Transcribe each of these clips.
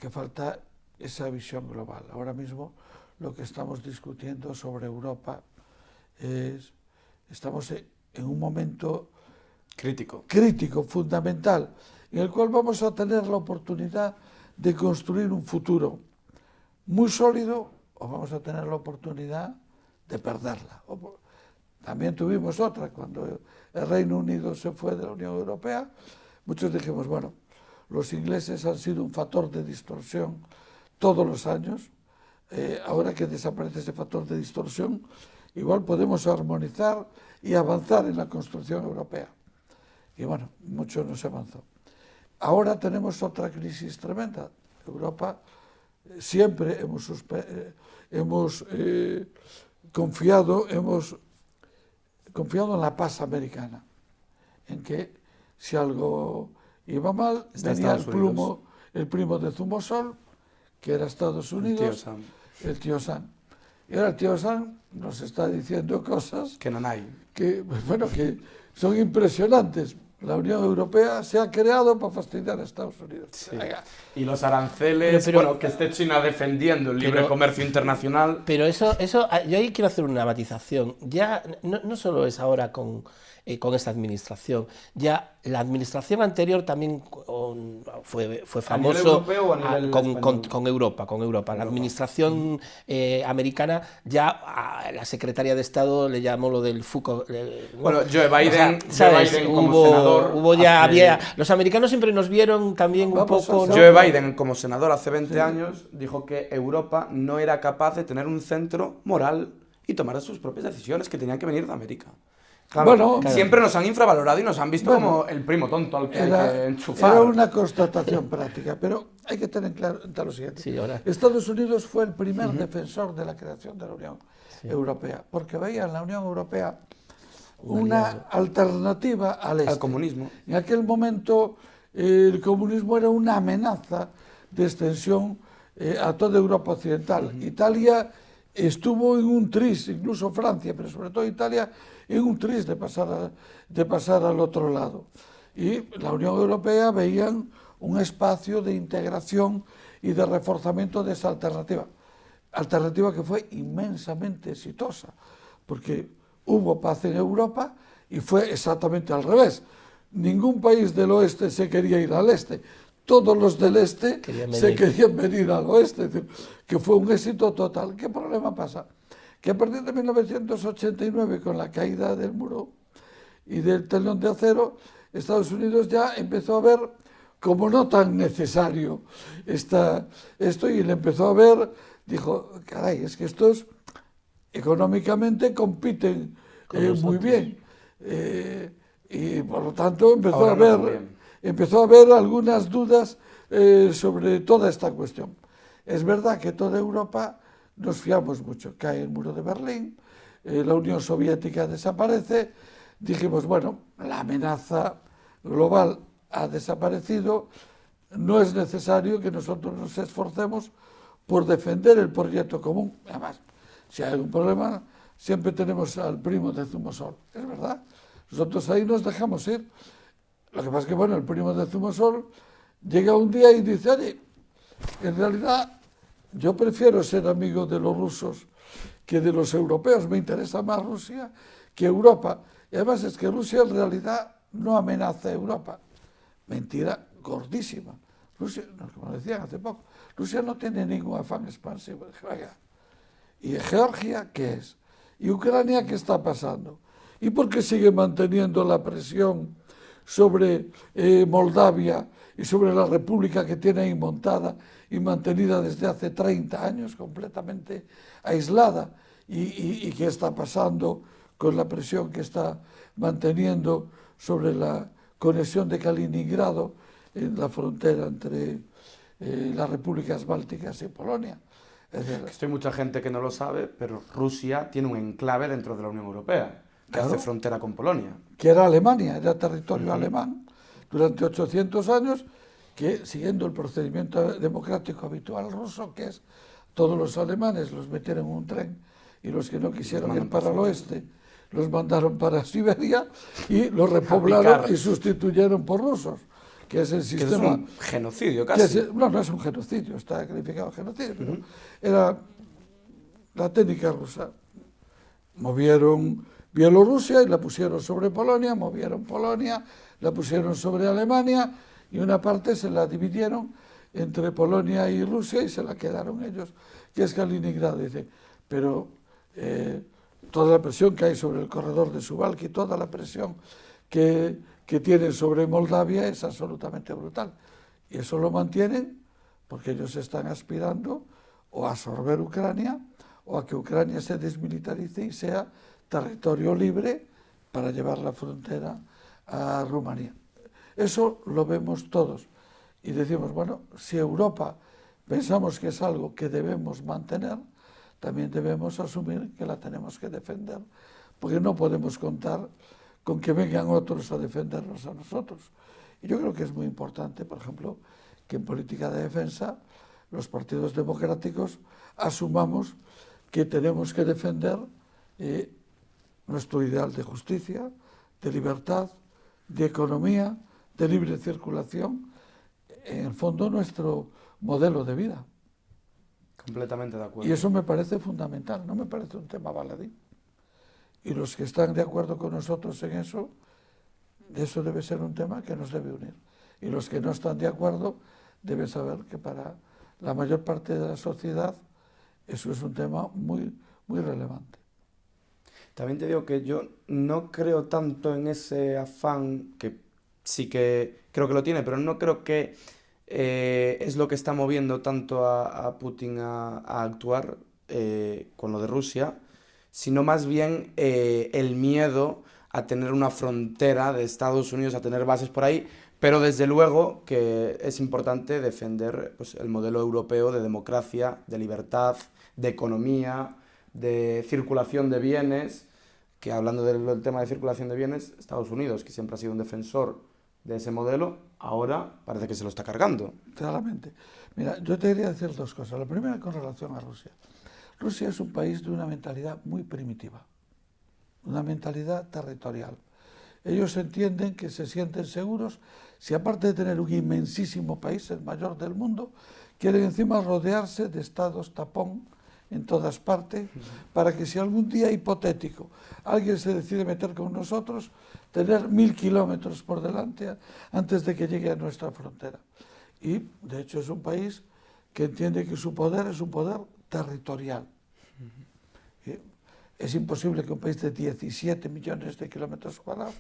que falta esa visión global. Ahora mismo lo que estamos discutiendo sobre Europa es, estamos en un momento crítico, fundamental, en el cual vamos a tener la oportunidad de construir un futuro muy sólido o vamos a tener la oportunidad de perderla. También tuvimos otra, cuando el Reino Unido se fue de la Unión Europea, muchos dijimos, bueno, los ingleses han sido un factor de distorsión todos los años, ahora que desaparece ese factor de distorsión, igual podemos armonizar y avanzar en la construcción europea. Y bueno, mucho no se avanzó. Ahora tenemos otra crisis tremenda. Europa siempre hemos confiado en la paz americana, en que si algo iba mal, venía el primo de Zumosol, que era Estados Unidos, el tío Sam. Y ahora el tío Sam nos está diciendo cosas que que son impresionantes. La Unión Europea se ha creado para fastidiar a Estados Unidos. Sí. Y los aranceles, bueno, que esté China defendiendo el libre comercio internacional. Pero eso, yo ahí quiero hacer una matización. Ya no solo es ahora con esta administración, ya la administración anterior también fue famoso con Europa. La administración americana, ya la secretaria de Estado le llamó lo del Foucault. Bueno, Joe Biden como senador. Los americanos siempre nos vieron también un poco. Joe Biden como senador hace 20 años dijo que Europa no era capaz de tener un centro moral y tomar sus propias decisiones, que tenían que venir de América. Claro, siempre nos han infravalorado y nos han visto como el primo tonto al que hay que enchufar. Era una constatación práctica, pero hay que tener claro lo siguiente. Sí, Estados Unidos fue el primer defensor de la creación de la Unión Europea, porque veía en la Unión Europea una alternativa al comunismo. En aquel momento el comunismo era una amenaza de extensión a toda Europa occidental. Italia estuvo en un tris, incluso Francia, pero sobre todo Italia, en un tris de pasar al otro lado. Y la Unión Europea veían un espacio de integración y de reforzamiento de esa alternativa que fue inmensamente exitosa, porque hubo paz en Europa y fue exactamente al revés. Ningún país del oeste se quería ir al este, todos los del este se querían venir al oeste, es decir, que fue un éxito total. ¿Qué problema pasa? Que a partir de 1989, con la caída del muro y del telón de acero, Estados Unidos ya empezó a ver como no tan necesario esto y le empezó a ver, dijo, caray, es que estos económicamente compiten muy bien. Y por lo tanto empezó a haber algunas dudas sobre toda esta cuestión. Es verdad que toda Europa nos fiamos mucho. Cae el muro de Berlín, la Unión Soviética desaparece, dijimos, bueno, la amenaza global ha desaparecido, no es necesario que nosotros nos esforcemos por defender el proyecto común. Además, si hay algún problema, siempre tenemos al primo de Zumosol, es verdad. Nosotros ahí nos dejamos ir. Lo que pasa es que, bueno, el primo de Zumosol llega un día y dice, oye, en realidad yo prefiero ser amigo de los rusos que de los europeos, me interesa más Rusia que Europa. Y además es que Rusia en realidad no amenaza a Europa. Mentira gordísima. Rusia, como decían hace poco, Rusia no tiene ningún afán expansivo. ¿Y Georgia qué es? ¿Y Ucrania qué está pasando? ¿Y por qué sigue manteniendo la presión sobre Moldavia y sobre la república que tiene ahí montada y mantenida desde hace 30 años completamente aislada? ¿Y qué está pasando con la presión que está manteniendo sobre la conexión de Kaliningrado en la frontera entre las repúblicas bálticas y Polonia? Hay mucha gente que no lo sabe, pero Rusia tiene un enclave dentro de la Unión Europea, que hace frontera con Polonia. Que era Alemania, era territorio alemán durante 800 años, que siguiendo el procedimiento democrático habitual ruso, que es todos los alemanes los metieron en un tren y los que no quisieron ir para el oeste los mandaron para Siberia y los repoblaron y sustituyeron por rusos. que es el sistema... Que es un genocidio casi. No, no es un genocidio, está calificado genocidio, pero era la técnica rusa. Movieron Bielorrusia y la pusieron sobre Polonia, movieron Polonia, la pusieron sobre Alemania y una parte se la dividieron entre Polonia y Rusia y se la quedaron ellos, que es Kaliningrado. Dice, pero toda la presión que hay sobre el corredor de Suwałki, toda la presión que tienen sobre Moldavia es absolutamente brutal. Y eso lo mantienen porque ellos están aspirando o a absorber Ucrania o a que Ucrania se desmilitarice y sea territorio libre para llevar la frontera a Rumanía. Eso lo vemos todos y decimos, bueno, si Europa pensamos que es algo que debemos mantener, también debemos asumir que la tenemos que defender, porque no podemos contar con que vengan otros a defendernos a nosotros. Y yo creo que es muy importante, por ejemplo, que en política de defensa los partidos democráticos asumamos que tenemos que defender nuestro ideal de justicia, de libertad, de economía, de libre circulación, en el fondo nuestro modelo de vida. Completamente de acuerdo. Y eso me parece fundamental, no me parece un tema baladí. Y los que están de acuerdo con nosotros en eso debe ser un tema que nos debe unir. Y los que no están de acuerdo deben saber que para la mayor parte de la sociedad eso es un tema muy, muy relevante. También te digo que yo no creo tanto en ese afán, que sí que creo que lo tiene, pero no creo que es lo que está moviendo tanto a Putin a actuar con lo de Rusia, sino más bien el miedo a tener una frontera de Estados Unidos, a tener bases por ahí, pero desde luego que es importante defender pues, el modelo europeo de democracia, de libertad, de economía, de circulación de bienes, que hablando del tema de circulación de bienes, Estados Unidos, que siempre ha sido un defensor de ese modelo, ahora parece que se lo está cargando. Claramente. Mira, yo te quería decir dos cosas. La primera con relación a Rusia. Rusia es un país de una mentalidad muy primitiva, una mentalidad territorial. Ellos entienden que se sienten seguros si aparte de tener un inmensísimo país, el mayor del mundo, quieren encima rodearse de estados tapón en todas partes, para que si algún día hipotético alguien se decide meter con nosotros, tener 1000 kilómetros por delante antes de que llegue a nuestra frontera. Y de hecho es un país que entiende que su poder es un poder territorial. Es imposible que un país de 17 millones de kilómetros cuadrados,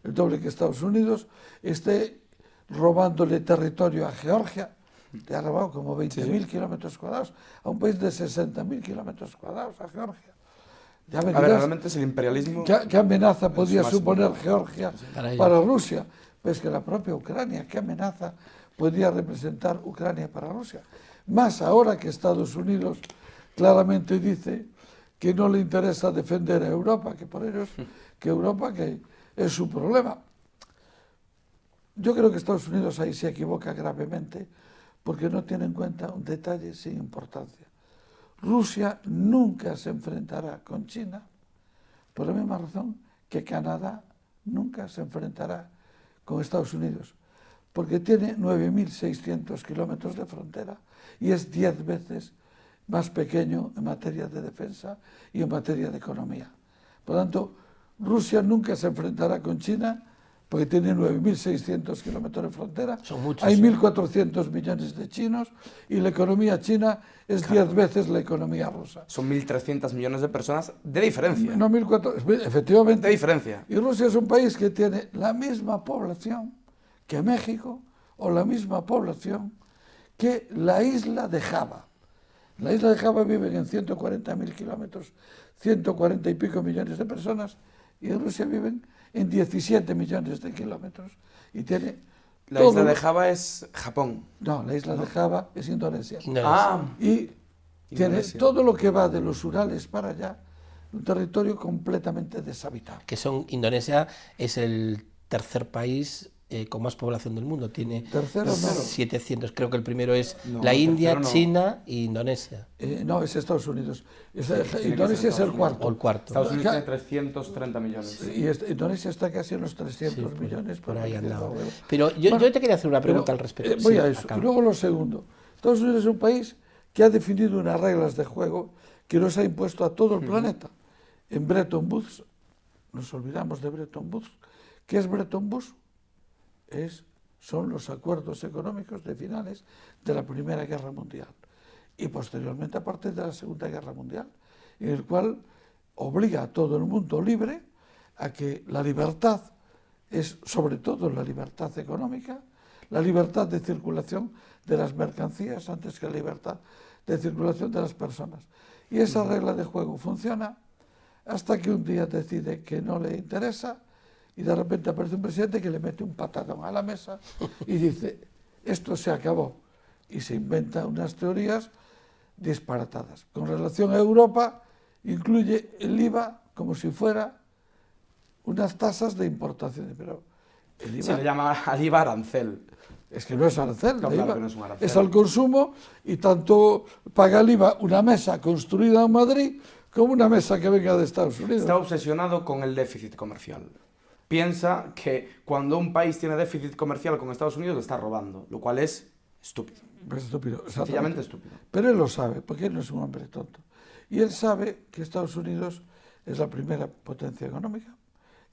el doble que Estados Unidos, esté robándole territorio a Georgia. Te ha robado como 20.000 kilómetros cuadrados a un país de 60.000 kilómetros cuadrados, a Georgia. Ya a ver, realmente es el imperialismo. ¿Qué amenaza podía suponer Georgia para Rusia? Pues que la propia Ucrania, ¿qué amenaza podría representar Ucrania para Rusia? Más ahora que Estados Unidos claramente dice que no le interesa defender a Europa, que por ellos, que Europa que es su problema. Yo creo que Estados Unidos ahí se equivoca gravemente, porque no tiene en cuenta un detalle sin importancia. Rusia nunca se enfrentará con China por la misma razón que Canadá nunca se enfrentará con Estados Unidos, porque tiene 9.600 kilómetros de frontera y es 10 veces más pequeño en materia de defensa y en materia de economía. Por lo tanto, Rusia nunca se enfrentará con China porque tiene 9.600 kilómetros de frontera, hay 1.400 millones de chinos y la economía china es 10 veces la economía rusa. Son 1.300 millones de personas de diferencia. No, 1.400, efectivamente. De diferencia. Y Rusia es un país que tiene la misma población que México o la misma población que la isla de Java. La isla de Java viven en 140.000 kilómetros, 140 y pico millones de personas, y en Rusia viven en 17 millones de kilómetros. Y tiene la isla de Java es Japón. No, la isla de Java es Indonesia. Y tiene todo lo que va de los Urales para allá, un territorio completamente deshabitado. Indonesia es el tercer país con más población del mundo. Tiene Tercero, 700. Creo que el primero es la India, China e Indonesia. No, es Estados Unidos. Indonesia es el cuarto. Estados Unidos tiene 330 millones. Y Indonesia está casi en los 300 millones. Por ahí al lado. Pero yo te quería hacer una pregunta al respecto. Voy a eso. Y luego lo segundo. Estados Unidos es un país que ha definido unas reglas de juego que nos ha impuesto a todo el planeta. En Bretton Woods, nos olvidamos de Bretton Woods. ¿Qué es Bretton Woods? Son los acuerdos económicos de finales de la Primera Guerra Mundial y posteriormente a partir de la Segunda Guerra Mundial, en el cual obliga a todo el mundo libre a que la libertad es sobre todo la libertad económica, la libertad de circulación de las mercancías antes que la libertad de circulación de las personas. Y esa regla de juego funciona hasta que un día decide que no le interesa y de repente aparece un presidente que le mete un patadón a la mesa y dice, esto se acabó. Y se inventa unas teorías disparatadas. Con relación a Europa, incluye el IVA como si fuera unas tasas de importación. Pero el IVA, se le llama al IVA arancel. Es que no es arancel, no, IVA, claro que no es un arancel. Es al consumo y tanto paga el IVA una mesa construida en Madrid como una mesa que venga de Estados Unidos. Está obsesionado con el déficit comercial. Piensa que cuando un país tiene déficit comercial con Estados Unidos le está robando, lo cual es estúpido. Es estúpido, sencillamente estúpido. Pero él lo sabe, porque él no es un hombre tonto. Y él sabe que Estados Unidos es la primera potencia económica,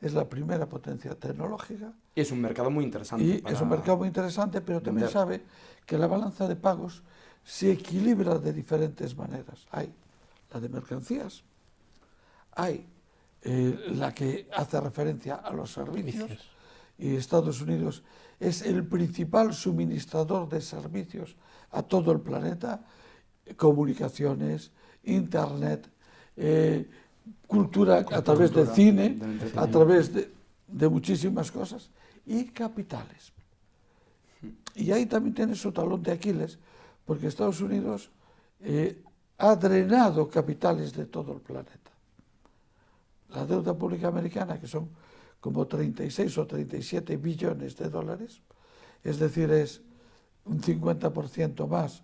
es la primera potencia tecnológica. Y es un mercado muy interesante. Y es un mercado muy interesante, pero también sabe que la balanza de pagos se equilibra de diferentes maneras. Hay la de mercancías, hay la que hace referencia a los servicios, y Estados Unidos es el principal suministrador de servicios a todo el planeta, comunicaciones, internet, cultura a través de cine, a través de muchísimas cosas, y capitales. Y ahí también tiene su talón de Aquiles, porque Estados Unidos ha drenado capitales de todo el planeta. La deuda pública americana, que son como 36 o 37 billones de dólares, es decir, es un 50% más,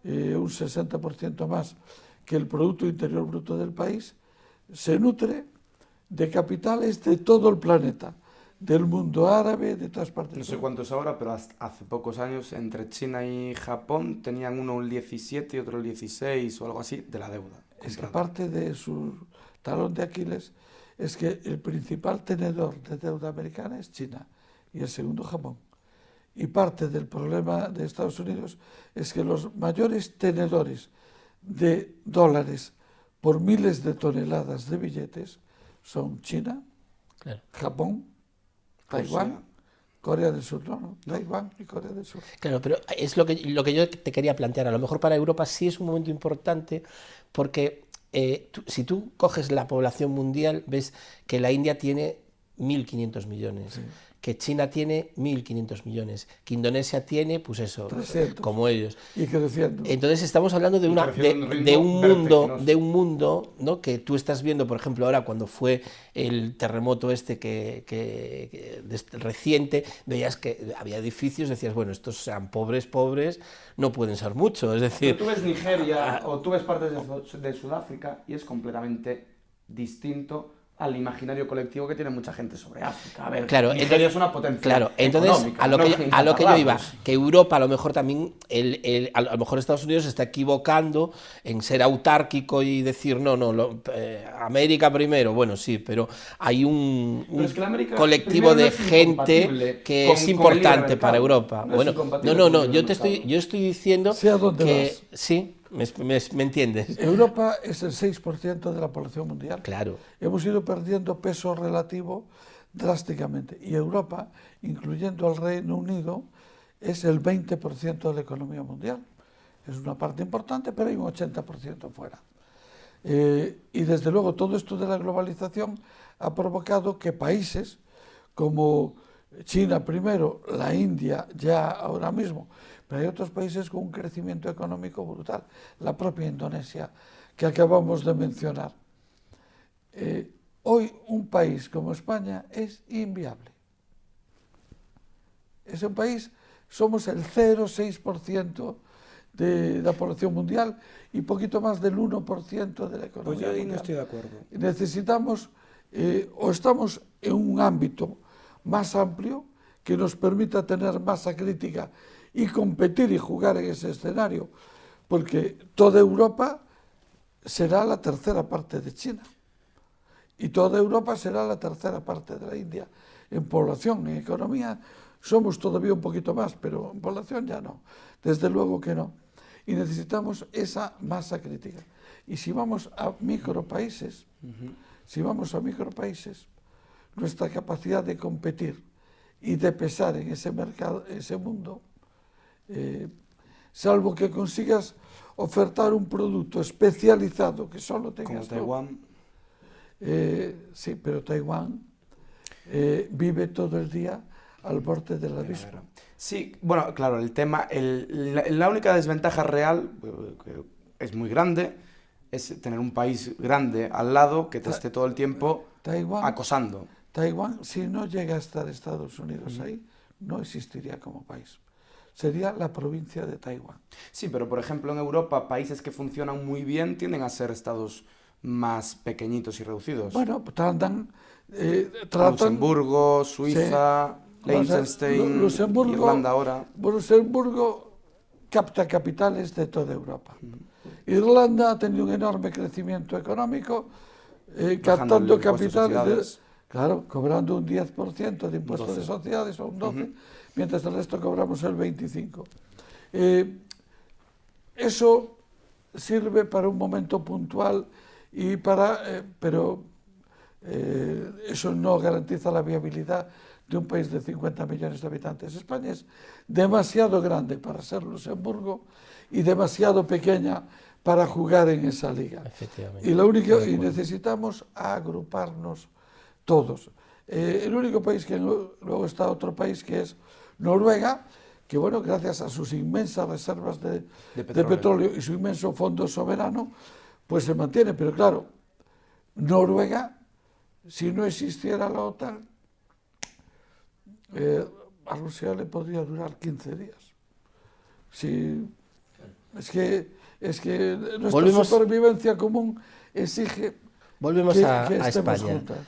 un 60% más que el Producto Interior Bruto del país, se nutre de capitales de todo el planeta, del mundo árabe, de todas partes. No sé cuánto es ahora, pero hace pocos años entre China y Japón tenían uno el 17 y otro el 16 o algo así de la deuda. Es que parte de su talón de Aquiles es que el principal tenedor de deuda americana es China y el segundo Japón. Y parte del problema de Estados Unidos es que los mayores tenedores de dólares por miles de toneladas de billetes son China, Japón, Taiwán, Corea del Sur, Taiwán y Corea del Sur. Claro, pero es lo que yo te quería plantear. A lo mejor para Europa sí es un momento importante porque si tú coges la población mundial, ves que la India tiene 1.500 millones, sí, que China tiene 1.500 millones, que Indonesia tiene, pues eso, 300, como ellos. Y creciendo. Entonces estamos hablando de un mundo, ¿no? Que tú estás viendo, por ejemplo, ahora cuando fue el terremoto reciente, veías que había edificios, decías, bueno, estos sean pobres, no pueden ser mucho, es decir... Pero tú ves Nigeria o tú ves partes de Sudáfrica y es completamente distinto al imaginario colectivo que tiene mucha gente sobre África. A ver, claro, Nigeria es una potencia entonces, económica. A lo que yo iba, que Europa a lo mejor también, a lo mejor Estados Unidos se está equivocando en ser autárquico y decir, América primero, bueno, sí, pero hay un colectivo de gente que es importante para Europa. Yo estoy diciendo que sí. ¿Me entiendes? Europa es el 6% de la población mundial. Claro. Hemos ido perdiendo peso relativo drásticamente. Y Europa, incluyendo al Reino Unido, es el 20% de la economía mundial. Es una parte importante, pero hay un 80% fuera. Y desde luego todo esto de la globalización ha provocado que países como China primero, la India ya ahora mismo, pero hay otros países con un crecimiento económico brutal. La propia Indonesia, que acabamos de mencionar. Hoy un país como España es inviable. Es un país, somos el 0,6% de la población mundial y poquito más del 1% de la economía Pues yo ahí mundial. no estoy de acuerdo. Necesitamos, o estamos en un ámbito más amplio que nos permita tener masa crítica y competir y jugar en ese escenario, porque toda Europa será la tercera parte de China y toda Europa será la tercera parte de la India. En población, en economía, somos todavía un poquito más, pero en población ya no, desde luego que no. Y necesitamos esa masa crítica. Y si vamos a micropaíses, nuestra capacidad de competir y de pesar en ese mercado, en ese mundo, salvo que consigas ofertar un producto especializado que solo tengas como Taiwán. Sí, pero Taiwán vive todo el día al borde del abismo. Sí, bueno, claro, el tema, la única desventaja real, que es muy grande, es tener un país grande al lado que te esté todo el tiempo acosando. Taiwán, si no llega a estar Estados Unidos ahí, no existiría como país. Sería la provincia de Taiwán. Sí, pero por ejemplo en Europa, países que funcionan muy bien tienden a ser estados más pequeñitos y reducidos. Bueno, tratan Luxemburgo, Suiza, sí. Liechtenstein, Irlanda ahora. Luxemburgo capta capitales de toda Europa. Irlanda ha tenido un enorme crecimiento económico, captando capitales, claro, cobrando un 10% de impuestos de sociedades o un 12%, mientras el resto cobramos el 25%. Eso sirve para un momento puntual y pero eso no garantiza la viabilidad de un país de 50 millones de habitantes. España es demasiado grande para ser Luxemburgo y demasiado pequeña para jugar en esa liga. Y necesitamos agruparnos todos. El único país que luego está otro país que es Noruega, que bueno, gracias a sus inmensas reservas de petróleo y su inmenso fondo soberano, pues se mantiene. Pero claro, Noruega, si no existiera la OTAN, a Rusia le podría durar 15 días. Sí, es que nuestra supervivencia común exige Volvemos a estemos España. juntas.